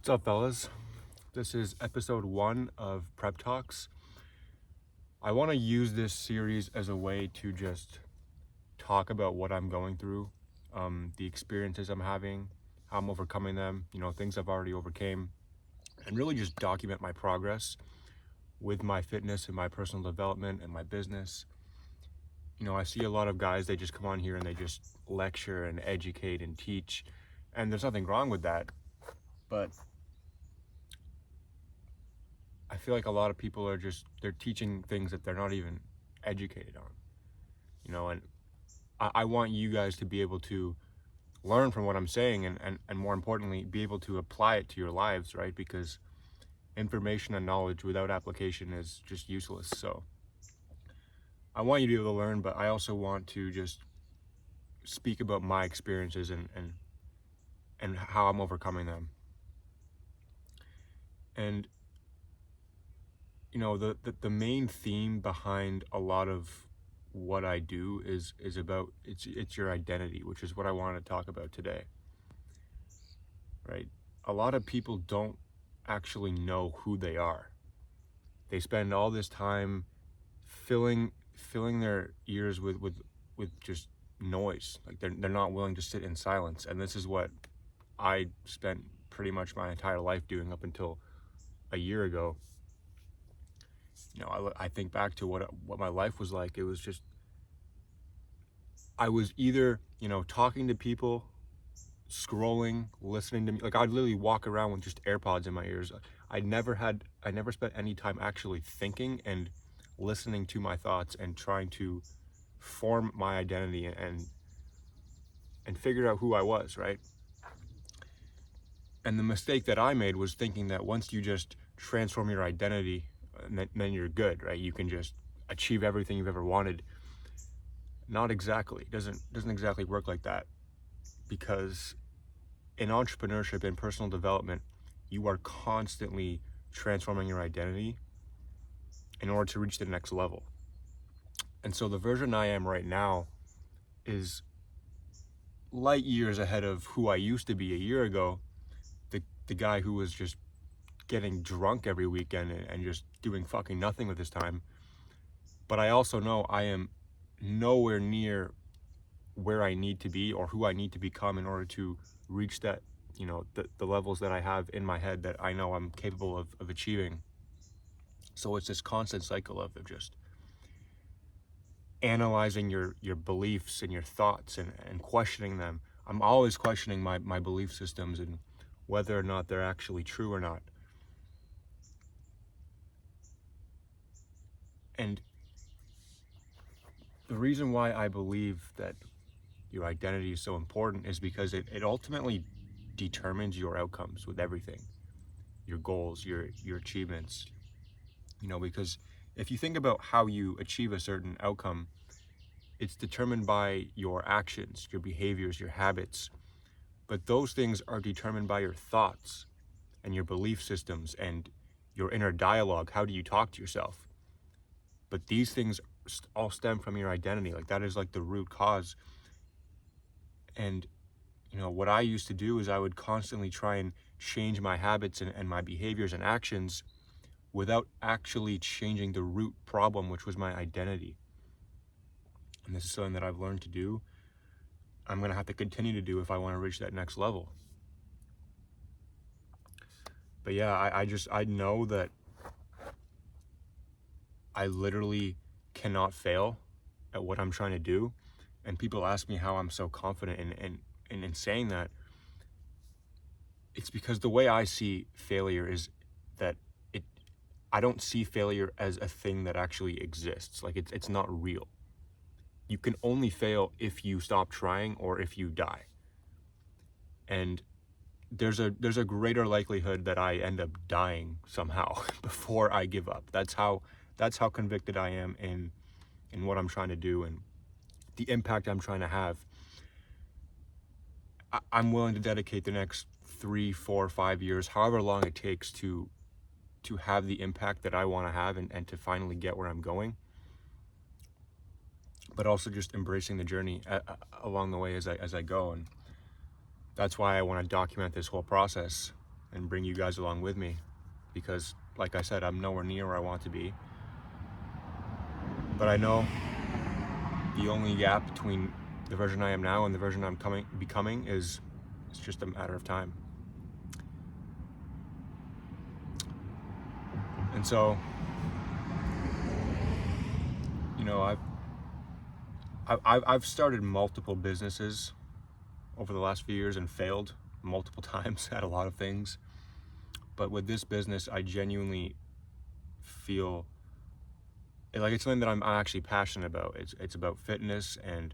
What's up, fellas? This is episode 1 of Prep Talks. I want to use this series as a way to just talk about what I'm going through, the experiences I'm having, how I'm overcoming them, things I've already overcame, and really just document my progress with my fitness and my personal development and my business. I see a lot of guys, they just come on here and they just lecture and educate and teach, and there's nothing wrong with that, but I feel like a lot of people are they're teaching things that they're not even educated on, and I want you guys to be able to learn from what I'm saying and more importantly, be able to apply it to your lives, right? Because information and knowledge without application is just useless. So I want you to be able to learn, but I also want to just speak about my experiences and how I'm overcoming them. And the main theme behind a lot of what I do is about it's your identity, which is what I want to talk about today. Right? A lot of people don't actually know who they are. They spend all this time filling their ears with just noise. Like they're not willing to sit in silence. And this is what I spent pretty much my entire life doing up until a year ago. I think back to what my life was like. It was just, I was either, talking to people, scrolling, listening to me. Like I'd literally walk around with just AirPods in my ears. I never spent any time actually thinking and listening to my thoughts and trying to form my identity and figure out who I was, right? And the mistake that I made was thinking that once you just transform your identity, then you're good, right? You can just achieve everything you've ever wanted. Not exactly. It doesn't exactly work like that, because in entrepreneurship and personal development, you are constantly transforming your identity in order to reach the next level. And so the version I am right now is light years ahead of who I used to be a year ago, the guy who was just getting drunk every weekend and just doing fucking nothing with his time. But I also know I am nowhere near where I need to be or who I need to become in order to reach that, the levels that I have in my head that I know I'm capable of achieving. So it's this constant cycle of just analyzing your beliefs and your thoughts and questioning them. I'm always questioning my belief systems and whether or not they're actually true or not. And the reason why I believe that your identity is so important is because it ultimately determines your outcomes with everything, your goals, your achievements. Because if you think about how you achieve a certain outcome, it's determined by your actions, your behaviors, your habits. But those things are determined by your thoughts and your belief systems and your inner dialogue. How do you talk to yourself? But these things all stem from your identity. Like that is like the root cause. And what I used to do is I would constantly try and change my habits and my behaviors and actions without actually changing the root problem, which was my identity. And this is something that I've learned to do. I'm going to have to continue to do if I want to reach that next level. But yeah, I know that I literally cannot fail at what I'm trying to do. And people ask me how I'm so confident in saying that. It's because the way I see failure is that I don't see failure as a thing that actually exists. Like it's not real. You can only fail if you stop trying or if you die. And there's a greater likelihood that I end up dying somehow before I give up. That's how convicted I am in what I'm trying to do and the impact I'm trying to have. I'm willing to dedicate the next 3, 4, 5 years, however long it takes to have the impact that I want to have and to finally get where I'm going. But also just embracing the journey along the way as I go. And that's why I want to document this whole process. and bring you guys along with me, because like I said, I'm nowhere near where I want to be. But I know the only gap between the version I am now and the version I'm becoming is it's just a matter of time. And so, you know, I've started multiple businesses over the last few years and failed multiple times at a lot of things. But with this business, I genuinely feel like it's something that I'm actually passionate about. It's about fitness and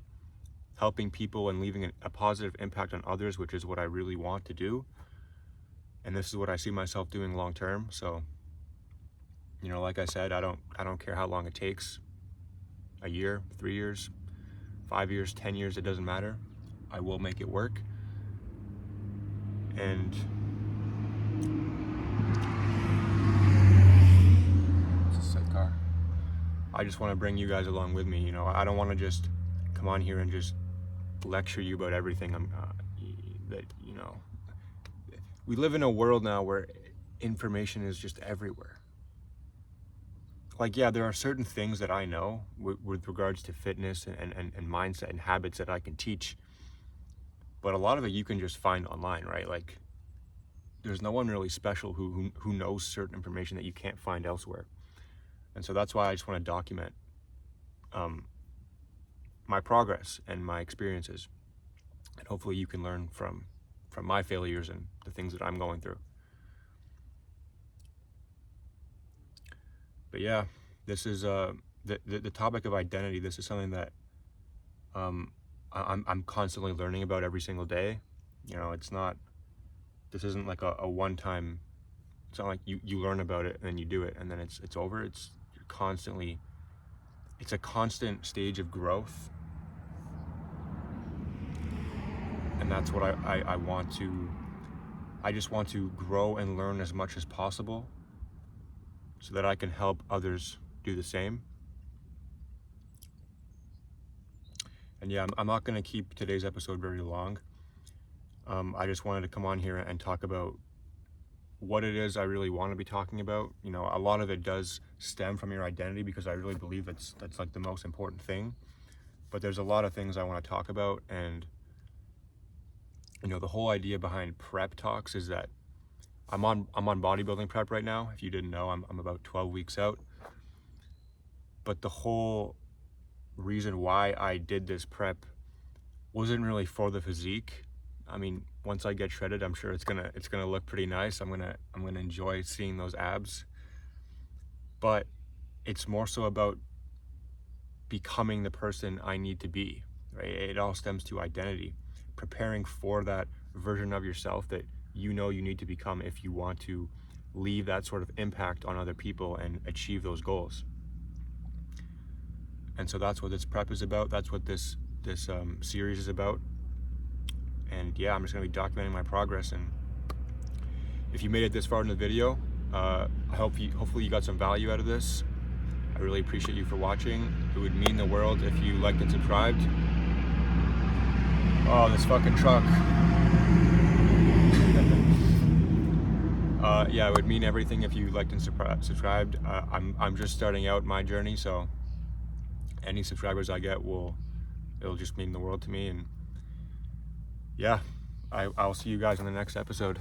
helping people and leaving a positive impact on others, which is what I really want to do. And this is what I see myself doing long term. So, you know, like I said, I don't care how long it takes. A year, 3 years, 5 years, 10 years, it doesn't matter. I will make it work. And it's a sick car. I just want to bring you guys along with me. You know, I don't want to just come on here and just lecture you about everything. You know, we live in a world now where information is just everywhere. Like, yeah, there are certain things that I know with regards to fitness and mindset and habits that I can teach, but a lot of it you can just find online, right? Like, there's no one really special who knows certain information that you can't find elsewhere. And so that's why I just want to document my progress and my experiences, and hopefully you can learn from my failures and the things that I'm going through. But yeah, this is the topic of identity. This is something that I'm constantly learning about every single day. You know, this isn't like a one-time. It's not like you learn about it and then you do it and then it's over. It's a constant stage of growth, and that's what I want to. I just want to grow and learn as much as possible, so that I can help others do the same. And yeah, I'm not going to keep today's episode very long. I just wanted to come on here and talk about what it is I really want to be talking about. You know, a lot of it does stem from your identity, because I really believe that's like the most important thing. But there's a lot of things I want to talk about, and you know, the whole idea behind prep talks is that I'm on bodybuilding prep right now. If you didn't know, I'm about 12 weeks out. But the whole reason why I did this prep wasn't really for the physique. I mean, once I get shredded, I'm sure it's gonna look pretty nice. I'm gonna enjoy seeing those abs. But it's more so about becoming the person I need to be, right? It all stems to identity, preparing for that version of yourself that you know you need to become if you want to leave that sort of impact on other people and achieve those goals. And so that's what this prep is about. That's what this series is about. And yeah, I'm just gonna be documenting my progress. And if you made it this far in the video, hopefully you got some value out of this. I really appreciate you for watching. It would mean the world if you liked and subscribed. Oh, this fucking truck. Yeah, it would mean everything if you liked and subscribed. I'm just starting out my journey, so any subscribers I get it'll just mean the world to me. And yeah, I'll see you guys in the next episode.